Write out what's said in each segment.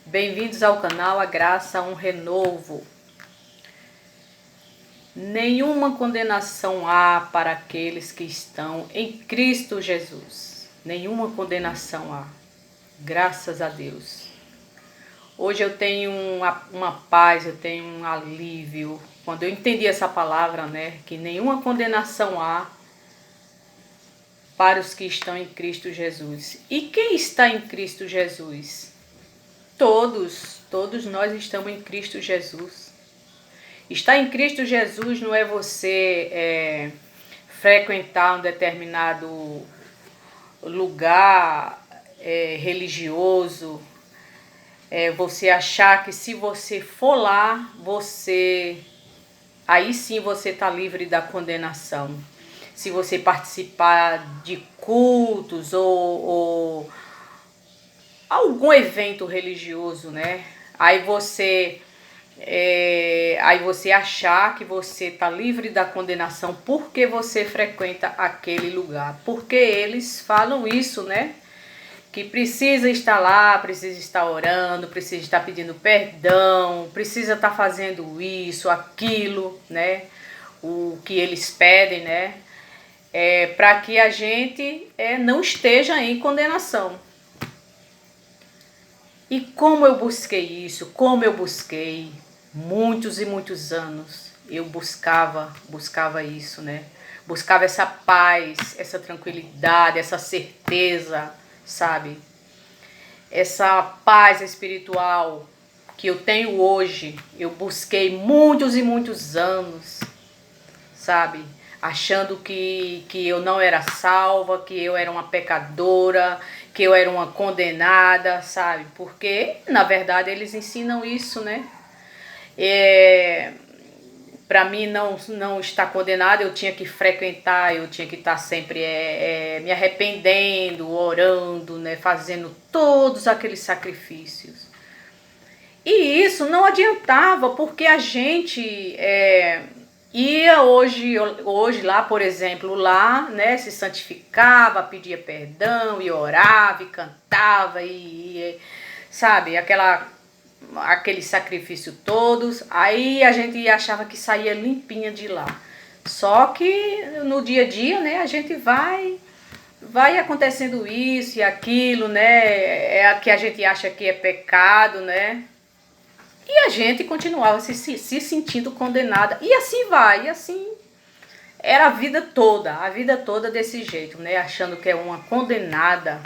Bem-vindos ao canal A Graça, um Renovo. Nenhuma condenação há para aqueles que estão em Cristo Jesus. Nenhuma condenação há. Graças a Deus. Hoje eu tenho uma paz, eu tenho um alívio. Quando eu entendi essa palavra, que nenhuma condenação há para os que estão em Cristo Jesus. E quem está em Cristo Jesus? Todos nós estamos em Cristo Jesus. Estar em Cristo Jesus não é você frequentar um determinado lugar religioso, você achar que se você for lá, aí sim você está livre da condenação. Se você participar de cultos ou algum evento religioso, Aí você achar que você está livre da condenação porque você frequenta aquele lugar. Porque eles falam isso, Que precisa estar lá, precisa estar orando, precisa estar pedindo perdão, precisa estar fazendo isso, aquilo, O que eles pedem, para que a gente não esteja em condenação. E como eu busquei isso, como eu busquei muitos e muitos anos, eu buscava isso, Buscava essa paz, essa tranquilidade, essa certeza, sabe? Essa paz espiritual que eu tenho hoje, eu busquei muitos e muitos anos, sabe? Achando que eu não era salva, que eu era uma pecadora, que eu era uma condenada, sabe? Porque, na verdade, eles ensinam isso, Para mim não estar condenada, eu tinha que frequentar, eu tinha que estar sempre me arrependendo, orando, fazendo todos aqueles sacrifícios. E isso não adiantava, porque a gente ia hoje lá, por exemplo, lá, se santificava, pedia perdão, e orava, e cantava, sabe, aquele sacrifício todos. Aí a gente achava que saía limpinha de lá. Só que no dia a dia, a gente vai acontecendo isso e aquilo, É que a gente acha que é pecado, E a gente continuava se sentindo condenada. E assim vai, e assim era a vida toda desse jeito, Achando que é uma condenada,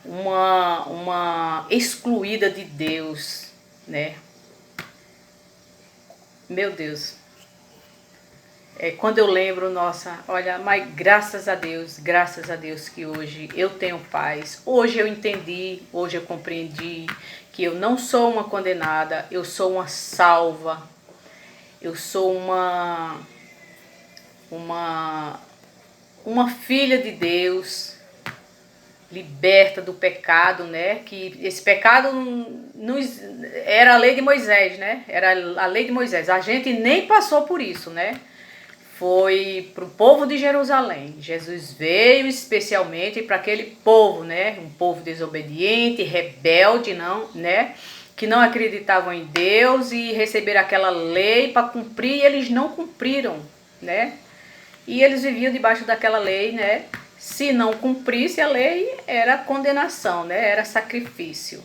uma excluída de Deus, Meu Deus. Quando eu lembro, nossa, olha, mas graças a Deus que hoje eu tenho paz. Hoje eu entendi, hoje eu compreendi que eu não sou uma condenada, eu sou uma salva. Eu sou uma filha de Deus, liberta do pecado, Que esse pecado não era a lei de Moisés, Era a lei de Moisés. A gente nem passou por isso, Foi para o povo de Jerusalém. Jesus veio especialmente para aquele povo, Um povo desobediente, rebelde, Que não acreditavam em Deus e receberam aquela lei para cumprir, e eles não cumpriram, E eles viviam debaixo daquela lei, Se não cumprisse a lei, era condenação, Era sacrifício.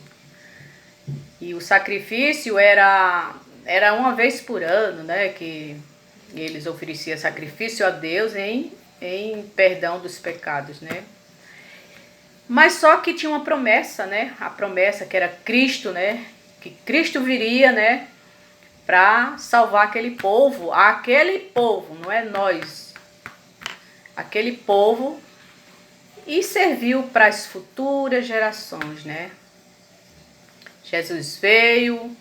E o sacrifício era uma vez por ano, Que eles ofereciam sacrifício a Deus em perdão dos pecados, Mas só que tinha uma promessa, A promessa que era Cristo, Que Cristo viria, para salvar aquele povo, não é nós. Aquele povo, e serviu para as futuras gerações, Jesus veio,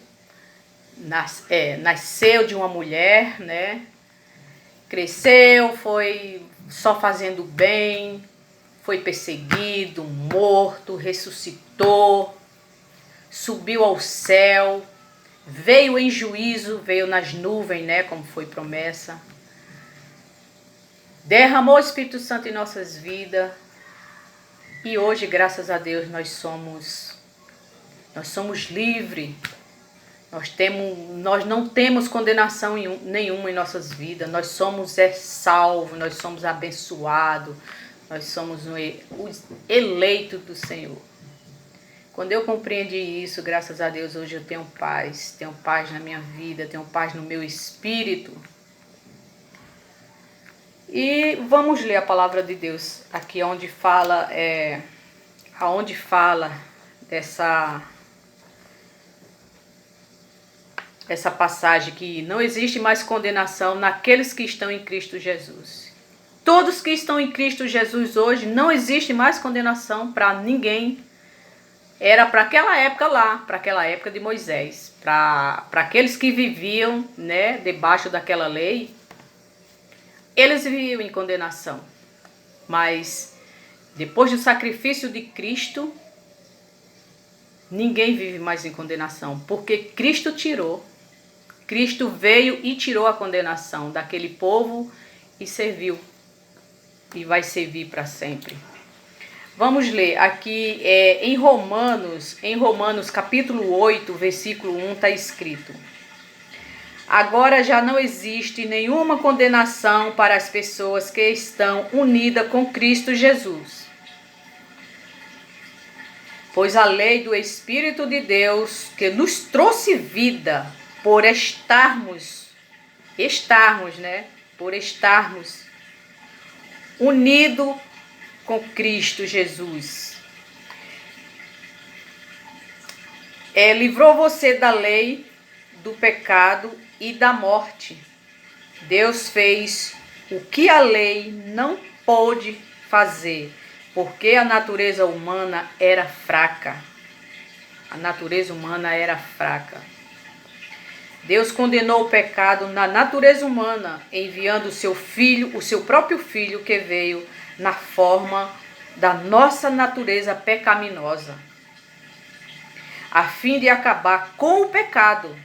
nasceu de uma mulher, Cresceu, foi só fazendo bem, foi perseguido, morto, ressuscitou, subiu ao céu, veio em juízo, veio nas nuvens, Como foi promessa. Derramou o Espírito Santo em nossas vidas. E hoje, graças a Deus, nós Nós somos livres. Nós não temos condenação nenhuma em nossas vidas. Nós somos salvos, nós somos abençoados. Nós somos os eleitos do Senhor. Quando eu compreendi isso, graças a Deus, hoje eu tenho paz na minha vida, tenho paz no meu espírito. E vamos ler a palavra de Deus aqui onde fala essa passagem que não existe mais condenação naqueles que estão em Cristo Jesus. Todos que estão em Cristo Jesus hoje, não existe mais condenação para ninguém. Era para aquela época lá, para aquela época de Moisés, para aqueles que viviam, né, debaixo daquela lei. Eles viviam em condenação, mas depois do sacrifício de Cristo, ninguém vive mais em condenação, porque Cristo veio e tirou a condenação daquele povo e serviu, e vai servir para sempre. Vamos ler aqui em Romanos capítulo 8, versículo 1, está escrito: agora já não existe nenhuma condenação para as pessoas que estão unidas com Cristo Jesus. Pois a lei do Espírito de Deus, que nos trouxe vida por estarmos unidos com Cristo Jesus, livrou você da lei do pecado e da morte. Deus fez o que a lei não pôde fazer, porque a natureza humana era fraca. Deus condenou o pecado na natureza humana, enviando o seu próprio filho, que veio na forma da nossa natureza pecaminosa, a fim de acabar com o pecado.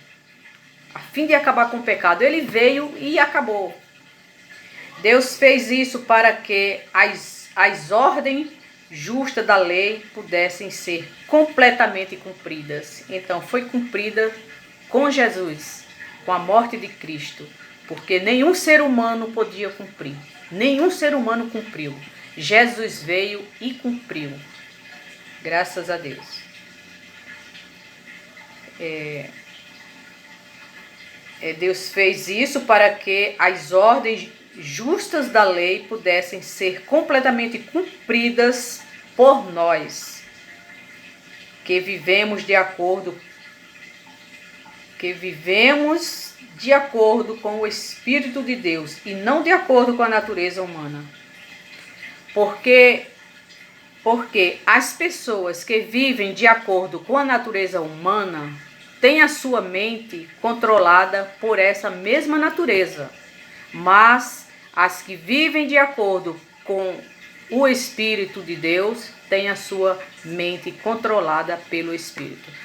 Ele veio e acabou. Deus fez isso para que as ordens justas da lei pudessem ser completamente cumpridas. Então foi cumprida com Jesus, com a morte de Cristo, porque nenhum ser humano podia cumprir. Nenhum ser humano cumpriu. Jesus veio e cumpriu. Graças a Deus. Deus fez isso para que as ordens justas da lei pudessem ser completamente cumpridas por nós, que vivemos de acordo com o Espírito de Deus e não de acordo com a natureza humana. Porque as pessoas que vivem de acordo com a natureza humana têm a sua mente controlada por essa mesma natureza. Mas as que vivem de acordo com o Espírito de Deus têm a sua mente controlada pelo Espírito.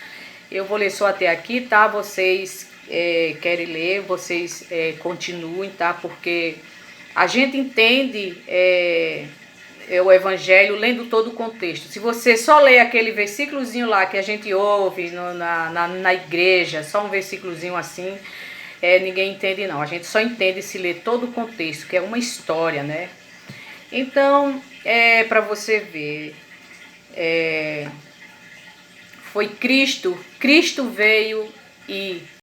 Eu vou ler só até aqui, tá? Vocês querem ler, vocês continuem, tá? Porque a gente entende o Evangelho lendo todo o contexto. Se você só ler aquele versículozinho lá que a gente ouve na igreja, só um versículozinho assim, ninguém entende não. A gente só entende se ler todo o contexto, que é uma história, né? Então, para você ver, foi Cristo veio e